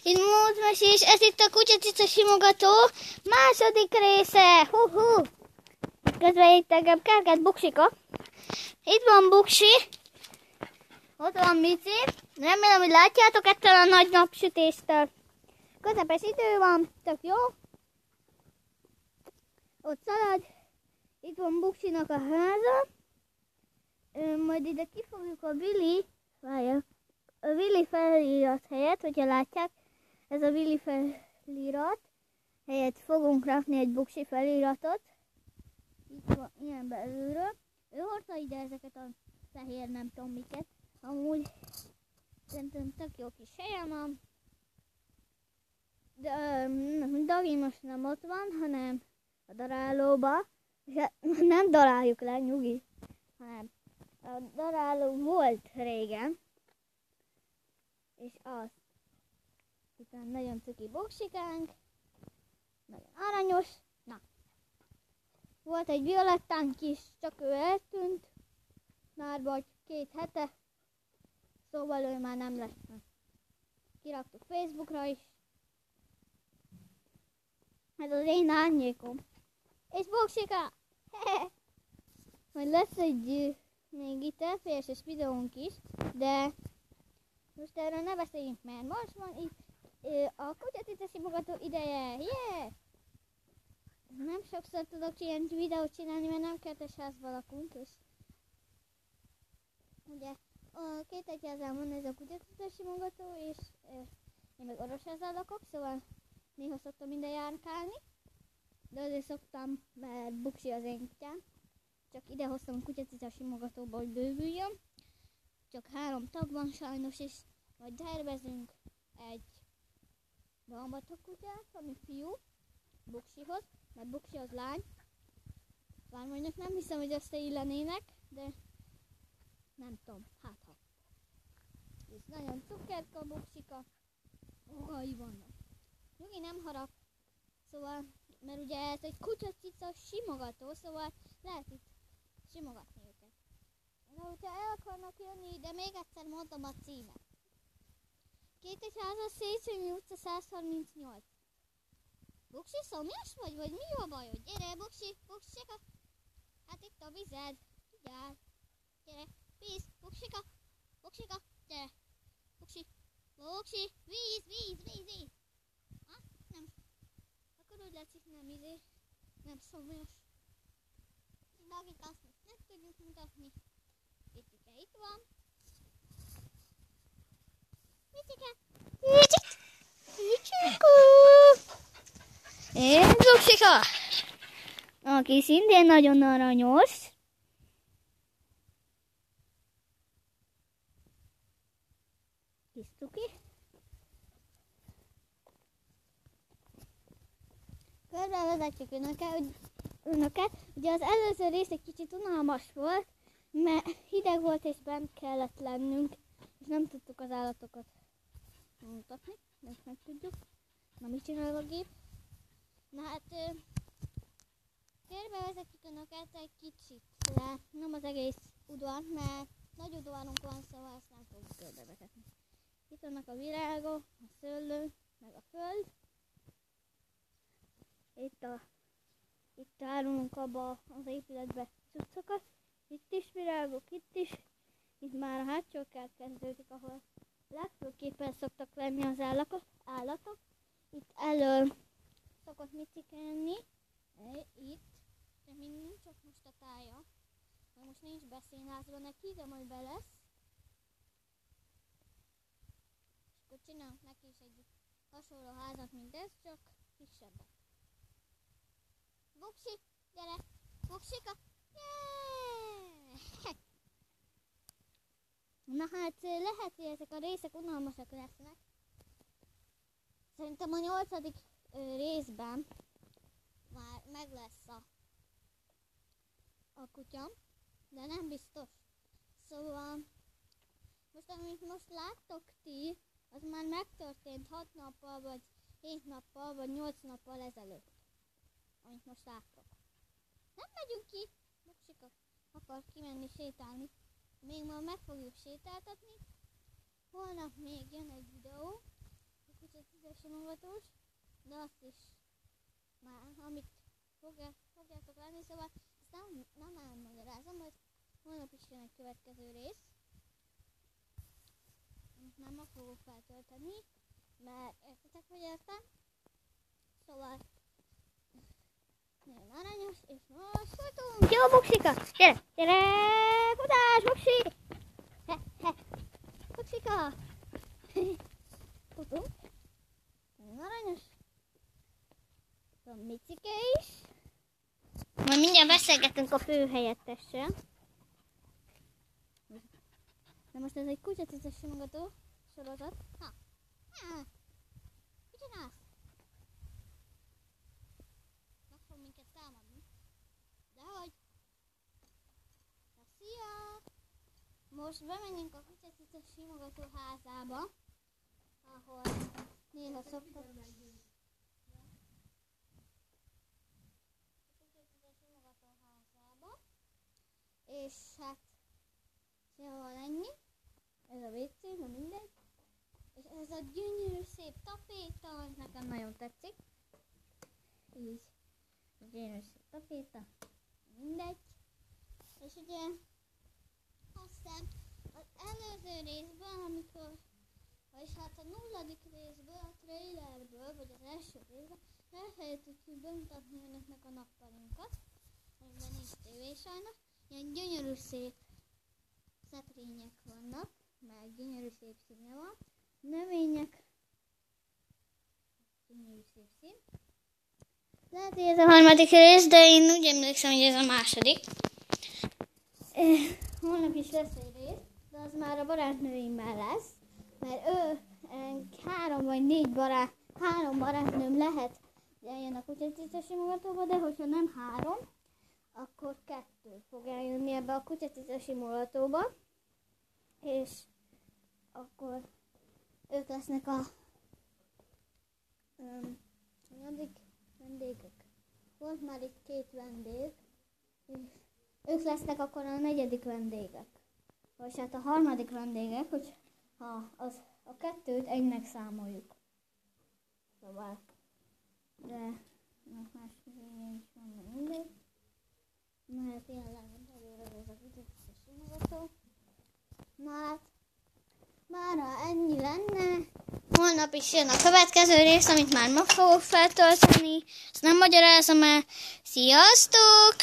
Itt múltmesés, ez itt a kutyacica simogató második része. Hú. Közben itt engem kerget Buksika. Itt van Buksi. Ott van Mici. Remélem, hogy látjátok ettől a nagy napsütéstől. Közepes idő van, tök jó. Ott szalad. Itt van Buksinak a háza. Majd ide kifogjuk a Willy. Várja. A Willy felirat helyett, hogyha látják, ez a Willy felirat helyett fogunk rakni egy Buksi feliratot. Itt van ilyen belülről. Ő hordta ide ezeket a fehér nem tudom miket. Amúgy szerintem tök jó kis helyen van. De Dagi most nem ott van, hanem a darálóba. Nem daráljuk le, nyugi. Hanem a daráló volt régen. És az. Itt van nagyon cuki Buksikánk. Nagyon aranyos. Na. Volt egy violettánk is, csak ő eltűnt. Már vagy 2 hete. Szóval ő már nem lesz meg. Kiraktuk Facebookra is. Ez az én árnyékom. És Buksika! Majd lesz egy még itt FPS-es videónk is, de most erről ne beszéljünk, mert most van itt a kutyacica simogató ideje. Yeah! Nem sokszor tudok ilyen videót csinálni, mert nem kertesházban lakunk, és ugye a 2 egyházán van ez a kutyacica simogató, és én meg Orosházán lakok, szóval néha szoktam minden járkálni, de azért szoktam, mert Buksi az én kutyám. Csak ide hoztam a kutyacica simogatóba, hogy bővüljön. Csak 3 tag van sajnos, és majd tervezünk egy dalmatok kutyát, ami fiú, Buksihoz, mert Buksi az lány. Bár mondjuk nem hiszem, hogy összeillenének, de nem tudom, hát ha. És nagyon cukerka Buksika, fogai vannak. Nyugi nem harap, szóval, mert ugye ez egy kutyacica simogató, szóval lehet itt simogatni őket. Na, hogyha el akarnak jönni, de még egyszer mondom a címet. 2 egyházas, Széchenyi utca 138. Buksi, szomjas vagy mi a bajod? Gyere, Buksi, Buksika! Hát itt a vized. Vigyázz! Gyere, víz, Buksika! Buksika, gyere! Buksi, Buksi, víz! Ha? Nem. Akkor úgy látszik, nem szomjas. Dagit azt nem tudjuk mutatni. Micike itt van. Micike! Micsikó! És Buksika! Aki szintén nagyon aranyos. Kis cuki. Körbevezetjük önöket. Ugye az előző rész egy kicsit unalmas volt, mert hideg volt és bent kellett lennünk, és nem tudtuk az állatokat mutatni, ezt meg tudjuk. Na, mit csinál a gép? Na hát, körbevezetjük önöket egy kicsit, de nem az egész udvar, mert nagy udvarunk van, szóval ezt nem fogjuk körbevezetni. Itt vannak a virágok, a szőlő, meg a föld. Itt árulunk abba az épületbe cuccokat. Itt is virágok, itt is. Itt már a hátsó kert kezdődik, ahol legfőképpen szoktak lenni az állatok. Itt elől szokott micikelni. Itt. De még nincs ott most a tája. Mert most nincs beszínházba neki, de majd be lesz. És akkor csinálunk neki is egy hasonló házat, mint ez, csak kisebbet. Buksi, gyere! Buksika! Yeah! Na hát lehet, hogy ezek a részek unalmasak lesznek. Szerintem a 8. részben már meg lesz a kutya, de nem biztos. Szóval most amit most láttok ti, az már megtörtént 6 nappal, vagy 7 nappal, vagy 8 nappal ezelőtt. Amit most láttok. Nem megyünk ki, Buksika akar kimenni sétálni. Még ma meg fogjuk sétáltatni. Holnap még jön egy videó. A simogatós, de azt is már, amit fogjátok látni, szóval ezt nem elmagyarázom, hogy holnap is jön egy következő rész. Nem ma fogok feltölteni, mert értetek, hogy értem. Szóval nagyon aranyos, és most futunk! Jó, Buksika! Gyere! Gyere! Futás, Buksi! Buksika! Futunk! Nagyon aranyos! Van Micike is. Majd mindjárt beszélgetünk a főhelyettessel. De most ez egy kutyacicas simogató sorozat. Ha! Mit csinálsz? Meg fog minket támadni. Dehogy! Na, szia! Most bemenjünk a kutyacicas simogató házába, ahol néha szoktak. És hát szóval ennyi. Ez a WC, na mindegy. És ez a gyönyörű szép tapéta, nekem nagyon tetszik. Így. A gyönyörű szép tapéta. Mindegy. És ugye aztán az előző részben, amikor, vagyis hát a 0. részből, a trailerből, vagy az első részben elfelejtettük bemutatni önöknek a nappalinkat. Amiben nincs tévé sajnos. Ilyen gyönyörű szép szekrények vannak, meg gyönyörű szép színe van. Növények, gyönyörű szép szín. Lehet, hogy ez a 3. rész, de én úgy emlékszem, hogy ez a 2. Holnap is lesz egy rész, de az már a barátnőimmel lesz, mert ő 3 vagy 4 barátnőm lehet, eljön a kutyacicas simogatóba, de hogyha nem 3, akkor 2 fog eljönni ebbe a kutyacicas simogatóba, és akkor ők lesznek a vendégek. Volt már itt 2 vendég, és ők lesznek akkor a 4. vendégek. Vagy hát a 3. vendégek, hogy ha a 2-t egynek számoljuk. Szóval, de más növények is van, mindegy. Mert tényleg előre ez a kutyacicas simogató. Na hát, mára ennyi lenne. Holnap is jön a következő rész, amit már ma fogok feltölteni. Ezt nem magyarázom el. Sziasztok!